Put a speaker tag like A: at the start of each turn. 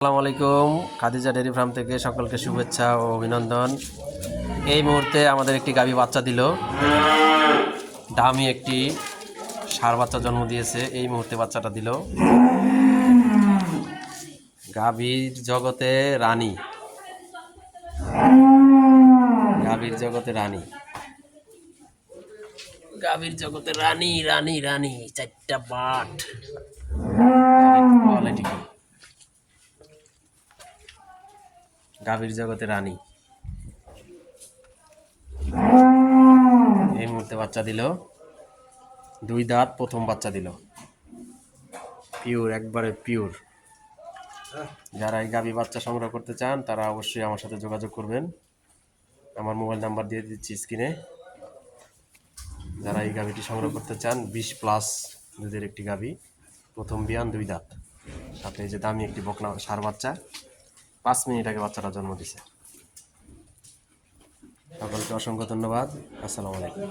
A: আসসালামু আলাইকুম। Khadija dairy farm থেকে সকলকে শুভেচ্ছা ও অভিনন্দন। এই মুহূর্তে আমাদের একটি গাভী বাচ্চা দিল, দামি একটি ষাঁড় বাচ্চা জন্ম দিয়েছে। এই মুহূর্তে বাচ্চাটা দিল। গাভীর জগতে রানী, গাভীর জগতে রানী, গাভীর জগতে রানী রানী রানী। চারটা বাট, কোয়ালিটি কি! গাভীর জগতে রানী। এই মুহূর্তে বাচ্চা দিল, 2 দাঁত, প্রথম বাচ্চা দিল। পিওর, একবারে পিওর। যারা এই গাভী বাচ্চা সংগ্রহ করতে চান তারা অবশ্যই আমার সাথে যোগাযোগ করবেন। আমার মোবাইল নাম্বার দিয়ে দিচ্ছি স্ক্রিনে। যারা এই গাভীটি সংগ্রহ করতে চান, 20+ দুধের একটি গাভী, প্রথম বিয়ান, 2 দাঁত, সাথে এই যে দামি একটি বকনা ষাঁড় বাচ্চা, 5 মিনিট আগে বাচ্চাটা জন্ম দিছে। সকলকে অসংখ্য ধন্যবাদ। আসসালামু আলাইকুম।